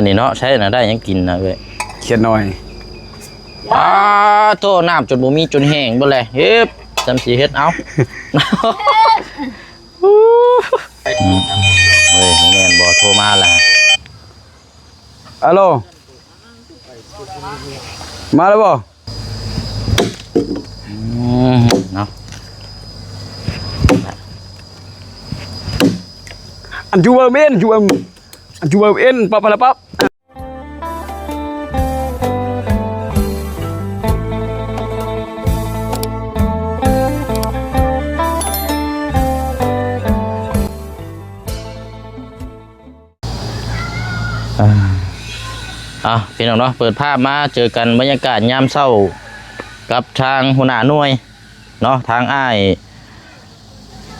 อันนี้เนาะใช้น่ะได้ยังกินนะเว้ย เขียนหน่อย โตน้ำจนบ่มีจนแห้งบ่เลยเฮ็ดจำสิเฮ็ดเอาเฮ้ยแม่นบ่โทรมาล่ะฮัลโหลมาแล้วบ่เนาะอันจูเอ็นจูเอ็นปั๊บปั๊บพี่น้องเนาะเปิดภาพมาเจอกันบรรยากาศยามเช้ากับทางหัวหน้าหน่วยเนาะทางอ้าย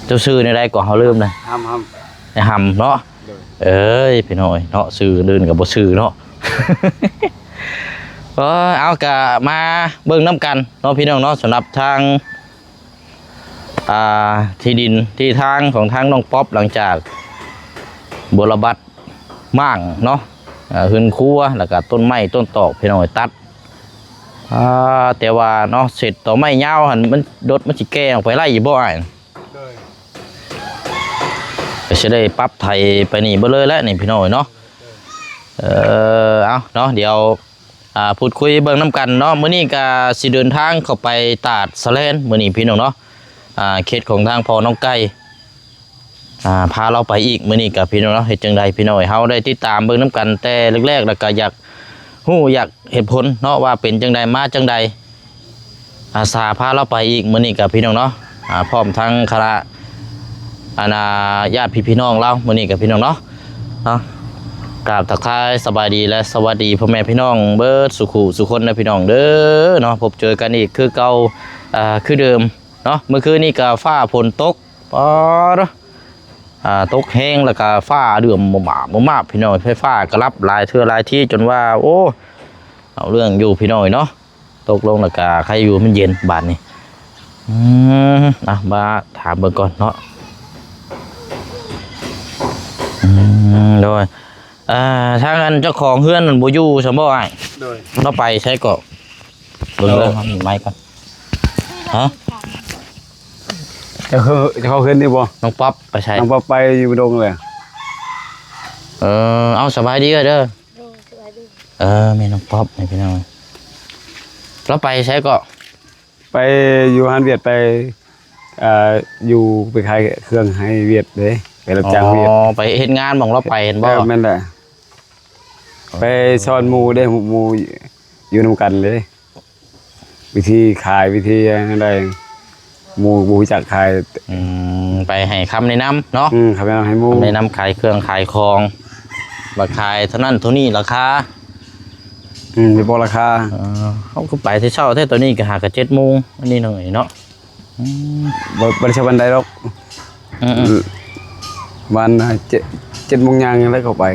เจ้าชื่อในใดก่อนเขาเริ่มเลยไอ้หำเนาะเอ้ยพี่น้อยเนาะชื่อเดินกับบ่ชื่อเนาะ เอากะมาเบิ่งน้ำกันเนาะพี่น้องเนาะสำหรับทางที่ดินที่ทางของทางน้องป๊อปหลังจากบัวระบัดมั่งเนาะหืนครัวแล้วก็ต้นไม้ต้นตอกพี่น้อยตัดแต่ว่าเนาะเสร็จต่อไม้ยาวหันมันดดมันสิแก่ออกไปไล่บ่อ้ายก็จะได้ปรับไทยไปนี่เบ่เลยแล้วนี่พี่น้อยเนาะเอาเนาะเดี๋ยวพูดคุยเบิ่งน้ำกันเนาะมื้อนี้ก็สิเดินทางเข้าไปตาดสะแลนมื้อนี้พี่น้องเนาะเขตของทางพ่อน้องไก่พาเราไปอีกมื้อนี้กับพี่น้องเนาะเฮ็ดจังใดพี่น้อยเฮาได้ติดตามเบิ่งน้ำกันแต่แรกๆแล้วก็อยากฮู้อยากเหตุผลเนาะว่าเป็นจังใดมาจังใดอาสาพาเราไปอีกมื้อนี้กับพี่น้องเนาะพร้อมทั้งคณะญาติพี่น้องเรามื้อนี้กับพี่น้องเนาะกราบทักทายสบายดีและสวัสดีพ่อแม่พี่น้องเบิดสุขุสุคนนะพี่น้องเด้อเนาะพบเจอกันอีกคือเก่าคือเดิมเนาะเมื่อคืนนี้ก็ฟ้าฝนตกตกแห้งแล้วก็ฟ้าเดือมบ่มาพี่น้องไฟฟ้ากระลับหลายเทื่อหลายที่จนว่าโอ้เอาเรื่องอยู่พี่น้อยเนาะตกลงแล้วก็ใครอยู่มันเย็นบาดนี้มาถามเบิ่งก่อนเนาะโดยทางอันเจ้าของเฮือนมันบ่อยู่สมบ่อ้ายเราไปใช้ก็เบิ่งเลยมีไม้ก่อนฮะจะเข้าขึ้นนี่บ่น้องป๊อปไปใช้น้องป๊อปไปอยู่ดงเลยเอาสบายดีเด้อแม่น้องป๊อปให้พี่น้องเราไปใช้ก็ไปอยู่ฮันเวียดไปอยู่ไปขายเครื่องให้เวียดเด้ไปรับจ้างเวียดไปเฮ็ดงานของเราไปเห็นบ่แม่นแหละไปสอนหมู่ได้หมู่อยู่นำกันเลยวิธีขายวิธีอะไรหมู่รู้จักขายไปให้คำแนะนำเนาะคำแนะนำให้หมู่แนะนำขายเครื่องขายของราคาเท่านั้นเท่านี้ราคามีบอกราคาเขาก็ไปที่เช่าที่ตัวนี้ก็หากะ7 โมงอันนี้หน่อยเนาะบริษัทบันไดหรอกวัน7 โมงยังแล้วเข้าไป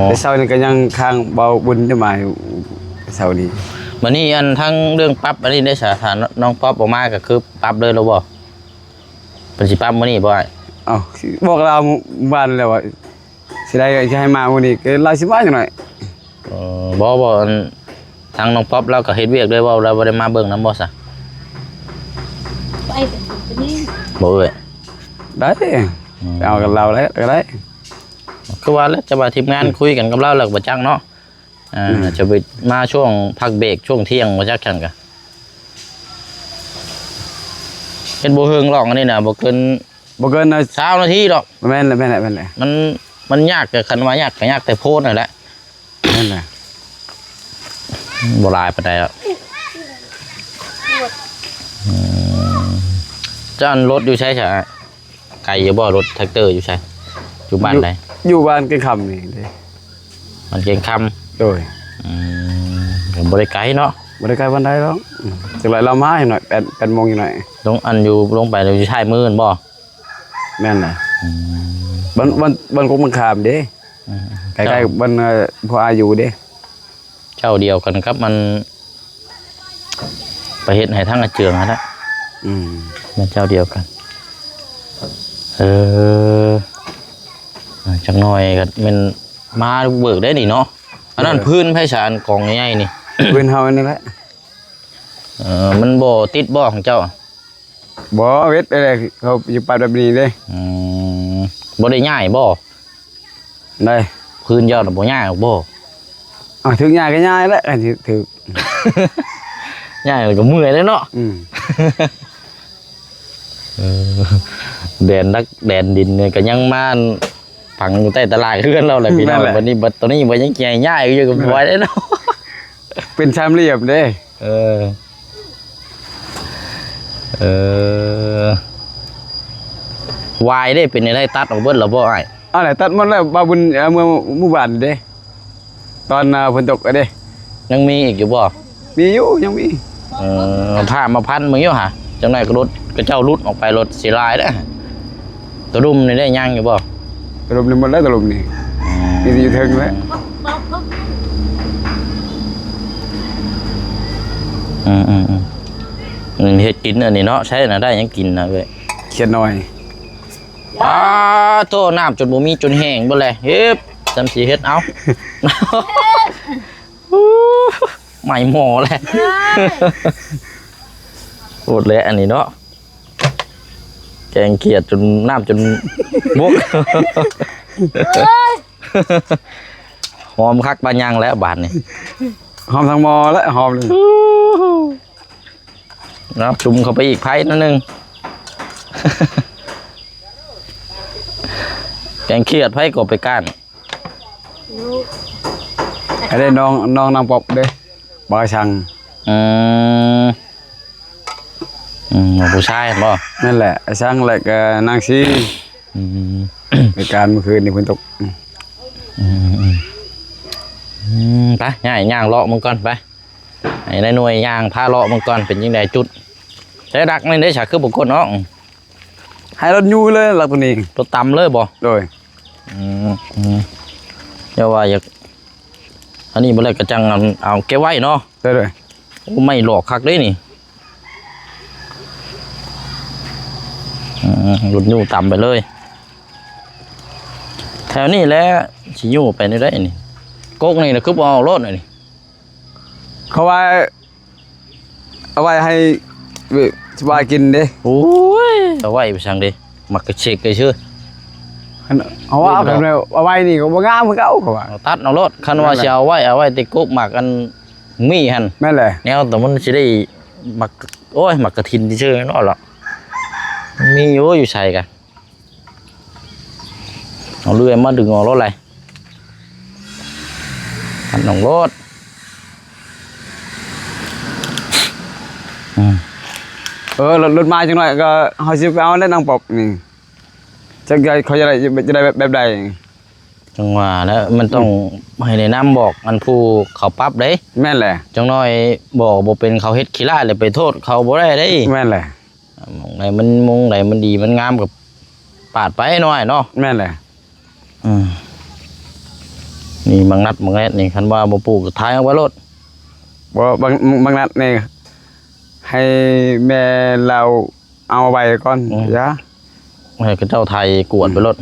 แต่เช้านี้ก็ยังค้างเบาบุญจะมาเช้านี้วันนี้อันทั้งเรื่องปั๊บอันนี้ได้สาธารณน้องป๊อปออกมาก็คือปั๊บเลยแล้วบ่เป็นสิปั๊บมื้อนี้บ่ไอ้บอกเราบ้านแล้วว่าสิได้จะให้มาวันนี้ก็เราสิมาจังหน่อยบ่ทางน้องป๊อปเราก็เฮ็ดเวียกด้วยว่าเราบ่ได้มาเบิ่งนำบ่ซะไปเป็นนี่บ่เอ้ยได้เอากับเราแล้วก็ได้คือว่าแล้วจะมาทีมงานคุยกันกับเราแล้วบ่จังเนาะจะไปมาช่วงพักเบรกช่วงเที่ยงบ่จักกันกะเป็นบ่เฮิงหรอกอันนี้น่ะบ่เกิน20 นาทีหรอกแม่นแหละมันยากแต่คันว่ายากก็ยากแต่โพสนั่นแหละนั่นแหละบ่หลายปานใดแล้วจ้านรถอยู่ใช่ไกลอยู่บ่รถแท็กเตอร์อยู่ใช่อยู่บ้านไหนอยู่บ้านเก่งคำนี่มันเก่งคำโดยบริไกลเนาะบริไกลวันใดหรอกจังไรเรามาให้หน่อย8 โมงอยู่หน่อยลงอันอยู่ลงไปเราจะใช้มือบ่แม่นนะบ้านกงบังคามเด้ใกล้ๆบ้านพออายุเด้เจ้าเดียวกันครับมันไปเฮ็ดให้ทั้งอาเจืองนะมันเจ้าเดียวกันจังหน่อยก็มัน มาเบิกได้นี่เนาะอันนั้นพื้นไผสารกองใหญ่ๆนี่ เพิ่นเฮานี่แหละ มันบ่ติดบ่ของเจ้า บ่เวทอะไรเขาอยู่ปัดแบบนี้เด้ บ่ได้ย้ายบ่ ได้ พื้นเจ้าน่ะบ่ย้ายหรอกบ่ ถึงง่ายก็ง่ายแล้วอันที่ถึก ย้ายแล้วก็เมื่อยแล้วเนาะ แดนนักแดนดินเนี่ยก็ยังมาฝังอยู่ใต้ตลาดเพื่อนเราแหละพี่น้องวันนี้บัดตอนนี้บ่ยังแก่ย่ายอยู่กับบ่ได้เนาะ เป็นชามเหลี่ยมเด้ วายได้เป็นอะไรตัดออกเบิดแล้วบ่อ้าย อะไรตัดหมดแล้วบาบุญเมื่อหมู่บ้านเด้ตอนฝนตกอะเด้ ยังมีอีกอยู่บ่ มีอยู่ยังมี ผ้ามาพันมึงอยู่หะจังได๋ก็รถก็เจ้ารุดออกไปรถสิลายเด้อตัวดุมนี่ได้ยังอยู่บ่ ตลบนี่หมดแล้วตลบนี่มีแต่อยู่เทิงแล้ว เฮ็ดกินอันนี้เนาะใช้น่ะได้ยังกินนะเว้ย เขียนหน่อย โตน้ำจนบ่มีจนแห้งบ่เลยเฮ็บจำสิเฮ็ดเอา ใหม่หมอแหละโอดเลยอันนี้เนาะแกงเขียดจนน้ำจนมุก หอมคักบานยังแล้วบาดนี่ หอมทางมอแล้วหอมเลย นับจุ่มเข้าไปอีกไผ่นั่นนึง แกงเขียดไผ่ก็ไปก้าน ไอ้ได้น้องนางปอบเด้บากชัง ผู้ชายเห็นบ่ นั่นแหละไอ้ช่างแหละก็นางซีในการเมื่อคืนนี่ฝนตก ไปย่างเลาะมึงก่อนไปไอ้ในหน่วยย่างพาเลาะมึงก่อนเป็นยังไงจุดได้ดักไม่ได้ฉากคือบุคคลเนาะ ให้รถยูเลยหลักตัวนี้ ตัวต่ำเลยบ่ โดย เดี๋ยวว่าอยากอันนี้บ่เลยกระจังเอาแกไว้เนาะ ได้เลย ไม่หลอกคักได้นี่หลุดยูต่ำไปเลยแถวนี้แหละสิยูไปได้นี่กกนี่นะคือบ่เอารถนี่ เขาว่าเอาไว้ให้สบายกินเด้ โอ้ยเอาไว้ไปสั่งดิมักกระเชกเลยชื่อ เอาว่าเอาแบบเอาไว้นี่ก็บ่งามเหมือนเก่าเขาว่า ตัดเอารถคันว่าสิเอาไว้ติดกุ๊กหมักอันมีหั่น แม่นแหละ แนวแต่มันสิได้หมักโอ้ยหมักกระทินที่ชื่อเนาะหรอกมีอยู่ใส่กันเอาเลื่อยมาดึงออกรถอะไรหันหนองรถรถมาจังหน่อยก็เฮาสิไปเอาแล้วนางปอบนี่จักเขาจะได้แบบใด จังหวะแล้วมันต้องให้ในน้ำบอกอันผู้เขาปรั๊บเด้ แม่นแหละ จังน้อยบอกบ่เป็นเขาเฮ็ดขี้ร้ายเลยไปโทษเขาบ่ได้เด้ แม่นแหละ มองไหนมันดีมันงามกับปาดไปหน่อยเนาะ แม่นแหละ นี่บางนัดบางแอดนี่คันว่าบ่ปลูกก็ท้ายเอาไว้รถ บ่บางนัดนี่ให้แม่เราเอาไว้ก่อนจ้ะ ให้เขาเจ้าไทยกวดไปรถ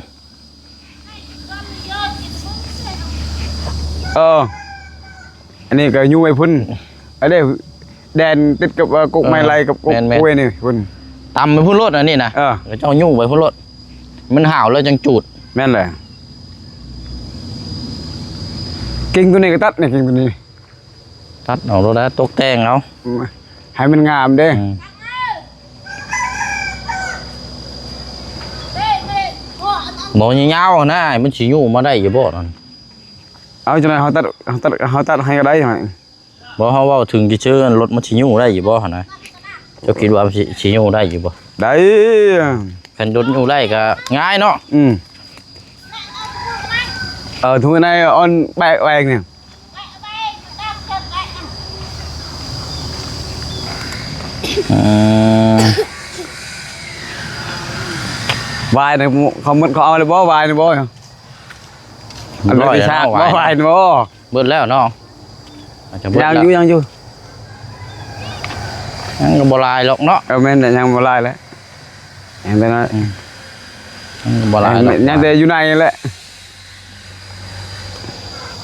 อันนี้ก็อยู่ไว้พุ่นอันนี้แดนติดกับกกไม้ไล่กับกกกล้วยนี่พุ่น ตำไปพุ่นรถอันนี้นะเขาเจ้ายุ่งไปพุ่นรถมันห่าวแล้วจังจูด แม่นแหละกิ่งตัวนี้ก็ตัดนี่กิ่งตัวนี้ ตัดเอารถแล้วตกแต่งเอา ให้มันงามเด้ บ่ยาวๆนะมันสิยุ่งมาได้อยู่บ่นั่น เอาจังได๋เฮาตัดให้ก็ได้หั่น บ่เฮาเว้าถึงที่เชิญรถมันสิยุ่งได้อยู่บ่หั่นนะเจ้าคิดว่ามันสิยุ่งได้อยู่บ่ ได้ คันรถยุ่งได้ก็ง่ายเนาะ ทุกในออนแบกเนี่ย วายเนี่ยเขาเอาเลยบ่วายเนี่ยบ่อันนี้ชาบ่วายเนี่ยบ่ เบิดแล้วเนาะอาจจะเบิด ยัง แล้ว อยู่ยังก็บ่ลายหรอกเนาะ แม่นยังบ่ลายแล้วยังแต่น้อย บ่ลายหรอก ยังแต่อยู่ในแหละ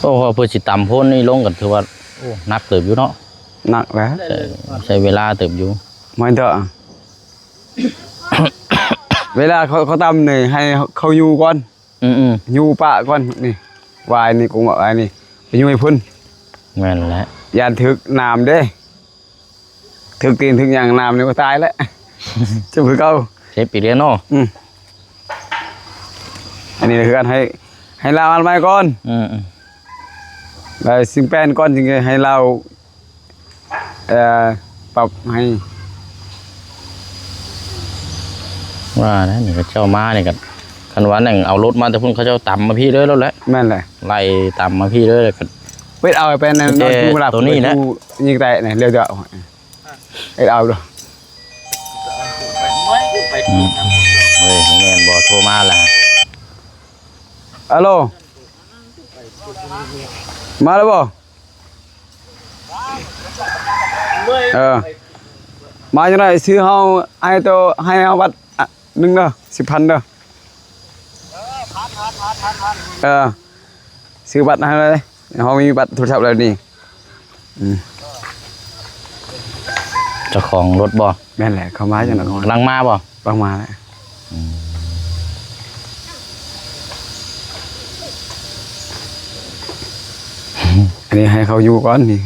โอ้โหเพื่อสิตำพ่นนี่ลงกันถือว่าโอ้นักเติบอยู่เนาะ หนักแล้ว ใช้เวลาเติบอยู่ มันเถอะ เวลาเขาตำนี่ให้เขาอยู่ก่อน อยู่ปะก่อนนี่วายนี่กูบอกวายนี่ไปอยู่ให้พุ่น แม่นแหละ ยานถึกน้ำเด้ถึกตีนถึกอย่างน้ำนี่ก็ตายแล้ว จะคือเก่า เชฟปีเรียนเนาะ อันนี้คือการให้เราอันใหม่ก่อนแล้วสิ่งแป้นก่อนจึงจะให้เราปรับให้ ว่านะนี่ก็เจ้ามาเนี่ยกันคันวันหนึ่งเอารถมาแต่พุ่นเขาเจ้าต่ำมาพี่เลยแล้วแหละ แม่นเลย ไล่ต่ำมาพี่เลยกัน เวทเอาไปเป็นนอนดูหลับ ตัวนี้นะ ยิงแต่เนี่ยเรียวเจาะเวทเอาดู เฮ้ยแม่นบ่โทรมาแล้ว ฮัลโหลมาแล้วบ่มาจังได๋ซื้อเฮาให้เฮาบัตรนึงเด้อ 10,000 เด้อซื้อบัตรให้เลยเฮามีบัตรโทรศัพท์แล้วนี่ เจ้าของรถบ่ แม่นแหละเขามาจังได๋ กำลังมาบ่ บางมาแล้วอันนี้ให้เขาอยู่ก่อนนี่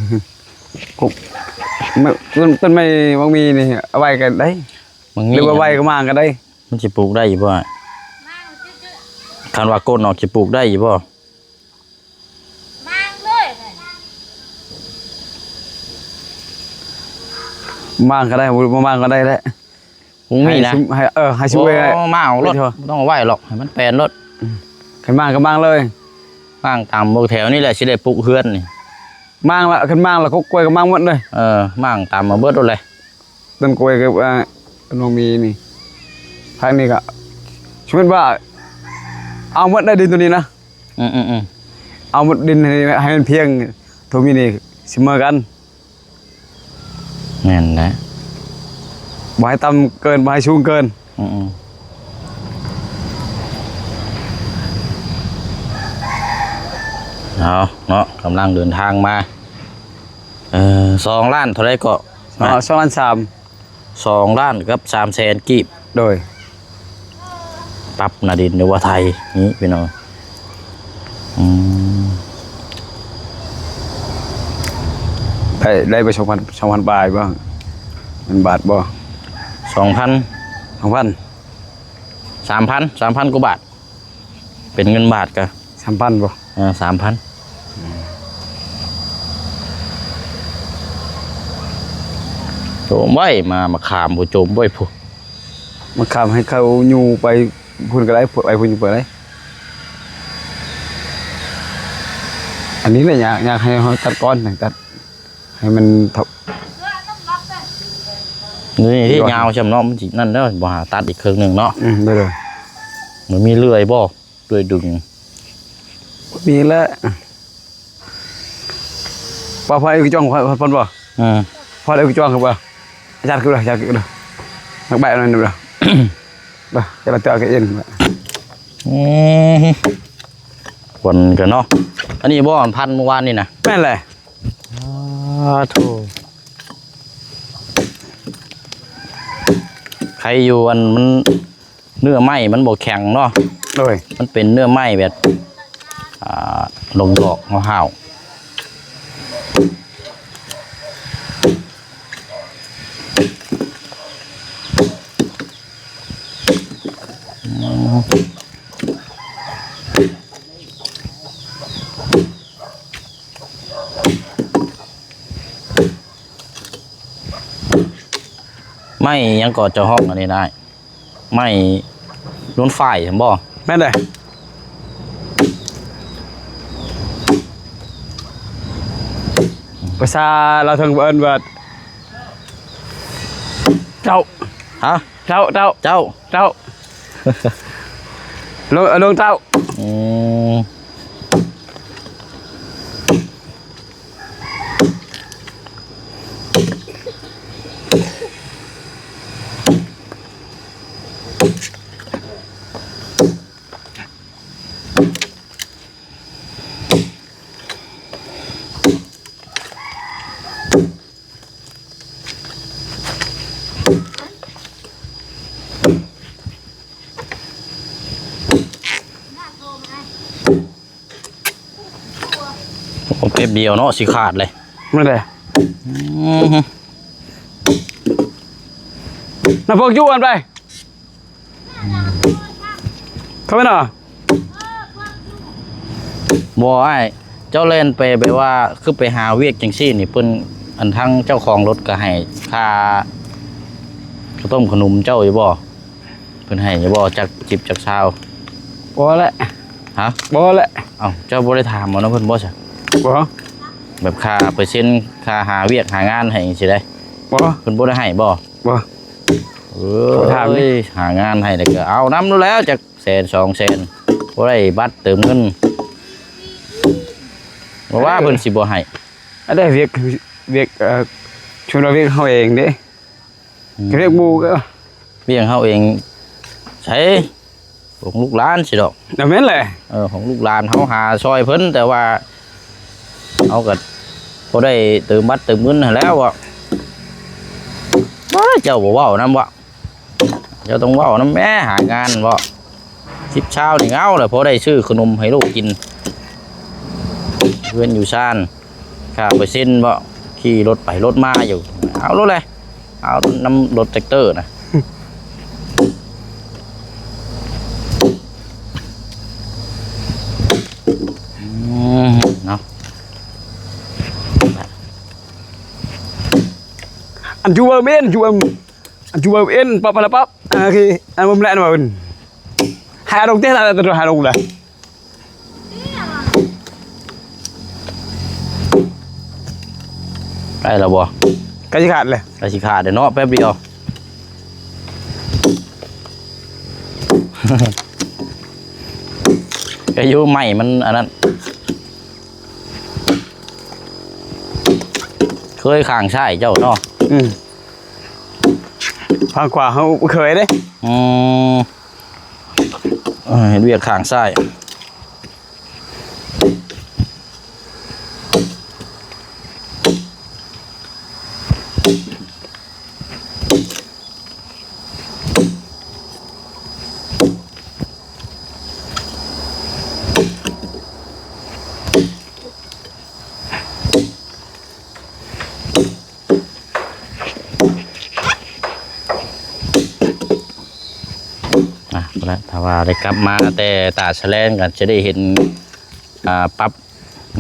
ต้นไม้บางมีนี่เอาไว้กันได้ มึง หรือว่าไว้ก็มางกันได้ มันสิปลูกได้อยู่บ่คันว่าก้นออกสิปลูกได้อยู่บ่ มางก็ได้บ่มางก็ได้แหละ มึงมีนะ ให้ช่วย มาเอารถบ่ต้องเอาไว้หรอกให้มันแปลนรถ ขึ้นมางก็มางเลย บ้างตามบ่แถวนี่แหละสิได้ปลูกเฮือนนี่ มางละขึ้นมางละก็กล้วยก็มางหมดเลย บ้างตามมาเบิดเลย ต้นกล้วยกับต้นมะมีนี่ทางนี้ก็ช่วยว่าเอาหมดได้ดินตัวนี้นะเอาหมดดินให้มันเพียงตัวมีนี่เสมอกัน แม่นนะ บ่ให้ต่ำเกินบ่ให้สูงเกิน เอาเนาะกำลังเดินทางมา2 ล้านเท่าไรก็ 2 ล้าน 2 ล้านกับ300,000กีบ 3โดย ปรับนาดินหรือว่าไทยนี่พี่น้องได้ไป2,000บาทบ้างมันบาทบ่ 2,000 2,000 3,000 กว่าบาทเป็นเงินบาทก็ 3,000บ่ 3,000โจมไว้มาขามบ่โจมไว้ผู้ มาข้ามให้เขาอยู่ไปพุ่นก็ได้ไปพุ่นอยู่ไปได้อันนี้แหละอยากให้เขาตัดก้อนตัดให้มันนี่ที่ยาวชำเนาะมันสินั่นเด้อบ่หาตัดอีกครึ่งนึงเนาะได้เลย มันมีเลื่อยบ่เลื่อยดึง มีแล้วป้าพายกูจ้องพอนบ่พอได้กูจ้องครับบ่จัดกูเลยนักใบนั่นเด้อบ่จะมาเตะกันเองคนกันเนาะอันนี้บ่พันเมื่อวานนี่นะ แม่นแหละโธ่ใครอยู่อันมันเนื้อไหม้มันบ่แข็งเนาะ โดย มันเป็นเนื้อไหม้แบบลงดอกห่าวไม่ยังก่อจะห้องอันนี้ได้ไม่ล้นฝ่ายผมบอก แม่นเลยภาษาเราทางเอิ้นว่าเจ้า ฮะ เจ้า ลงเจ้า โอเคเดียวเนาะสิขาดเลย ไม่ได้ อืม น่ะพวกยูกันไปเข้าไปหน่อย บ่ไอ้เจ้าเล่นไปแบบว่าคือไปหาเวียกจังซี่นี่เพิ่นอันทั้งเจ้าของรถก็ให้ค่าข้าวต้มขนมเจ้าอยู่บ่เพิ่นให้อยู่บ่จักจิบจักเช้า บ่แหละ ฮะ บ่แหละ เอ้าเจ้าบ่ได้ถามบ่เนาะเพิ่นบ่ซะ บ่ แบบค่าเปอร์เซ็นต์ค่าหาเวียกหางานให้สิได้ บ่ เพิ่นบ่ได้ให้บ่ บ่ ถามดิ หางานให้แล้วก็เอานำแล้วจัก100,000 200,000บ่ได้บัตรเติมเงินบ่ว่าเพิ่นสิบ่ให้ อันได้เวียกชวนเราเวียกเขาเองเด้เรียกหมู่ก็ เวียงเฮาเองใช้ของลูกหลานสิดอก นั่นแม่นแหละ ของลูกหลานเฮาหาซอยเพิ่นแต่ว่าเอาก็บ่ได้เติมบัตรเติมเงินให้แล้วบ่เจ้าบ่เว้านำบ่เจ้าต้องเว้านำแม่หางานบ่สิบเช้านี่เอาแหละพอได้ซื้อขนมให้ลูกกินเพื่อนอยู่ซ่านค่าเปอร์เซ็นต์บ่ขี่รถไปรถมาอยู่เอารถเลยเอานำรถแท็กเตอร์นะเนาะ anh chú bơm in chú bơm in papa là pap khi anh bơm lại mà mình hai đồng tết là rồi hai đồng là ได้แล้วบ่ cái gìขาดเลย ได้สิขาดเดี๋ยวเนาะแป๊บเดียว อายุใหม่มันอันนั้นเคยข้างใช่เจ้าเนาะ hoàng quả không khởi đấy เห็นเวียกข้างใช่แล้วถ้าว่าได้กลับมาแต่ตาแฉลงกันจะได้เห็นปรับ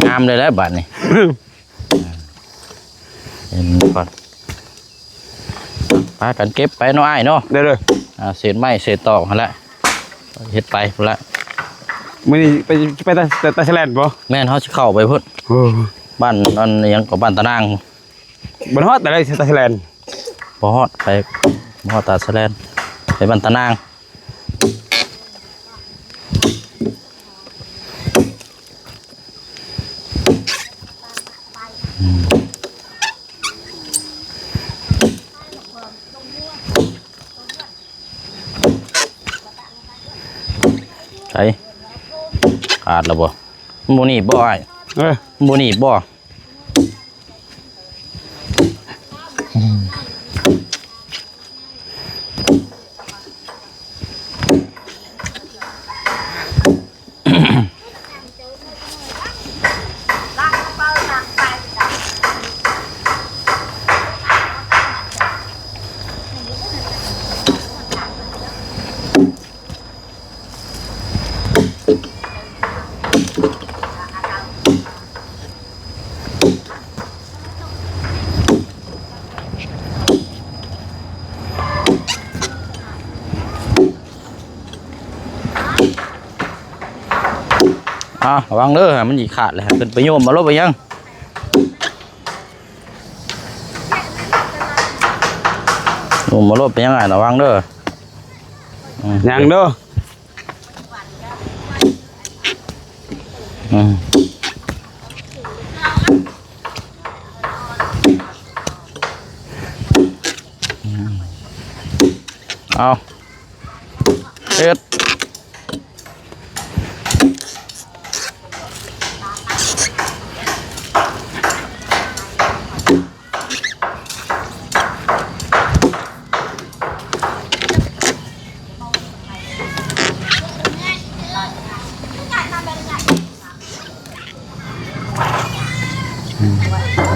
งามเลยแล้วบัดนี้ เห็นก่อนพากันเก็บไปเนาะอ้ายเนาะ đây rồi เศษไม้เศษตอกหั่นแหละเฮ็ดไปพุ่นละ mìnhไปta sẽ lênบ่ แม่นเฮาสิเข้าไปพุ่นบ้านนั่นหยังก็บ้านตะนาง bắn hót tại đây ta sẽ lên บ่ฮอดไปบ่ฮอดตาแฉลงไปบ้านตะนางใช่ขาดแล้วบ่โมนี่บ่ไอ้ ơi โมนี่บ่ระวังเด้อมันสิขาดเลยขึ้นไปโยมมาลบไปยังโยมมาลบไปยังไงระวังเด้อ nhàng đâu เอาเฮ็ด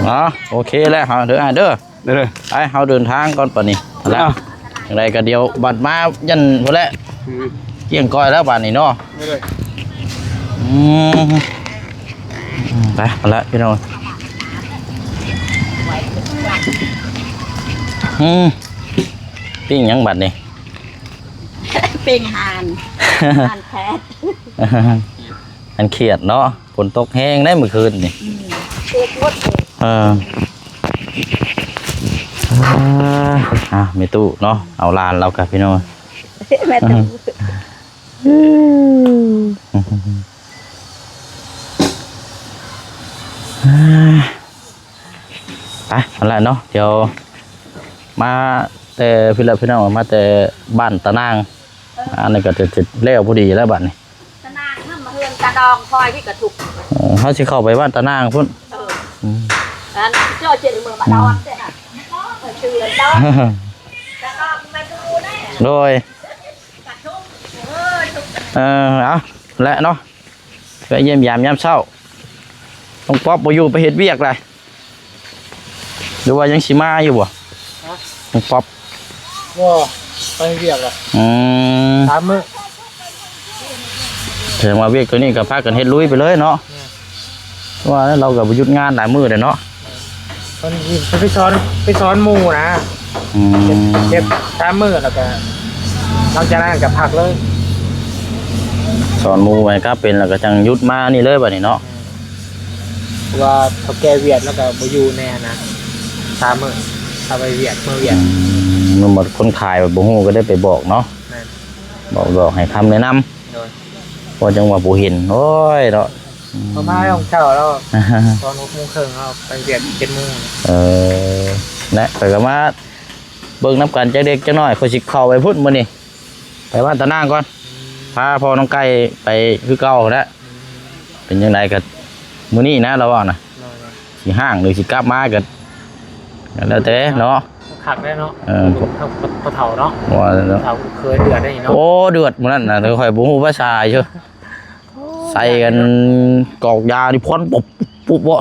เนาะโอเคแล้วเฮาเด้อเด้อ เด้อ ไปเฮาเดินทางก่อนปะนี้แล้วอย่างไรก็เดียวบัดมายันพุ่นแหละเกี่ยงก้อยแล้วบัดนี้เนาะ เด้อ อืมไปเอาละพี่น้องปิ้งหยังบัดนี่ เป็นหานหานแพทย์ อันเขียดเนาะฝนตกแห้งได้เมื่อคืนนี่ เด็กหมดเลย ไม่ตู้เนาะเอาลานเรากับพี่น้อง แม่ตู้ ไปเอาละเนาะเดี๋ยวมาแต่พี่น้องมาแต่บ้านตะนางอันนี้ก็จะแล้วพอดีแล้วบัดนี้ ตะนางนั่นมาเฮือนกระดองคอยพี่กระถุก เขาสิเข้าไปบ้านตะนางพุ่น อันเจ้าเจ็ดมือมาดอนเจ้าน่ะชื่อเลยดอนกระดองมาดูได้ โดย กระถุกถุก เอาและเนาะไปเยี่ยมยามเช้าต้องป๊อปบ่อยู่ไปเฮ็ดเวียกเลยหรือว่ายังสิมาอยู่บ่ต้องป๊อป ว่าไปเรียกอะ ถามมื้อ แสดงว่าเวียกตัวนี้ก็พากันเฮ็ดลุยไปเลยเนาะว่าเราก็บ่หยุดงานหลายมื้อเลยเนาะ ตอนนี้ไปสอนหมู่นะเก็บถามมื้อแล้วก็หลังจากนั้นก็พักเลย สอนหมู่ไว้ก็เป็นแล้วก็จังหยุดมานี่เลยบัดนี้เนาะ เพราะว่าเขาแก้เวียดแล้วก็บ่อยู่แน่นะถามมื้อถ้าไปเวียดเมื่อเวียด มันหมดคนขายแบบบ่ฮู้ก็ได้ไปบอกเนาะ นั่น บอกให้คำแนะนำ โดย พอจังว่าบ่เห็นโอ้ยเนาะ พอมาของเช้าแล้วตอน6:30เอาไปเวียด7:00น นะไปก็มาเบิ่งน้ำกันจักเด็กจักน้อยเขาสิเข้าไปพุ่นมื้อนี้ไปบ้านตะนางก่อนพาพ่อน้องไก่ไปคือเก่าแล้วเป็นจังไดก็มื้อนี้นะเราว่านะสิห้างหรือสิกลับมาก็แล้วแต่เนาะ ขักได้เนาะ พอเฒ่าเนาะ ว่า เฒ่าเคยเดือดได้เนาะ โอ้เดือดมื้อนั้นน่ะค่อยบ่ฮู้ภาษาเชื่อใส่กันกอกยานี่พ่นปุ๊บปุ๊บบ่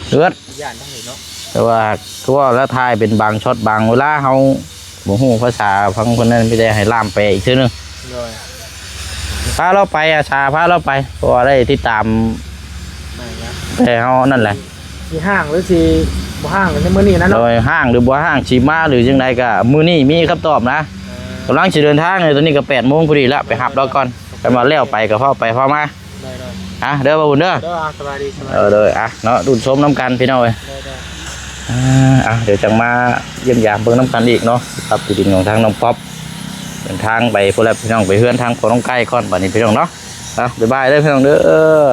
เดือด ย่านต้องเห็นเนาะ แต่ว่าคือว่าแล้วทายเป็นบางช็อตบางเวลาเฮาบ่ฮู้ภาษาฟังคนนั้นไม่ได้ให้ล่ามไปอีกทีนึง โดย พาเราไปอาชาพาเราไปเพราะว่าได้ติดตาม นั่นนะ แต่เฮานั่นแหละ สิห้างหรือสิบ่ห้างกันในมื้อนี้นะ โด เนาะ ยห้างหรือบ่ห้างสิมาหรือจังไดก็มื้อนี้มีคำตอบนะกำลังสิเดินทางเลยตอนนี้ก็ 8:00 นพอดีแล้วไปหับเราก่อนไปมาแล้วไปก็พอไปพอมา ได้ เด้อบ่าวบุญเด้อ ๆเด้อสบายดีสบาย เด้อเนาะดูดชมน้ำกันพี่น้องเอ้ย ได้ เดี๋ยวจังมาเยี่ยมยามเบิ่งน้ำกันอีกเนาะครับที่ดินของทางน้องป๊อปเดินทางไปพุ่นแล้วพี่น้องไปเฮือนทางพ่อน้องไก่ก่อนบัดนี้พี่น้องเนาะบ๊ายบายเด้อพี่น้องเด้อ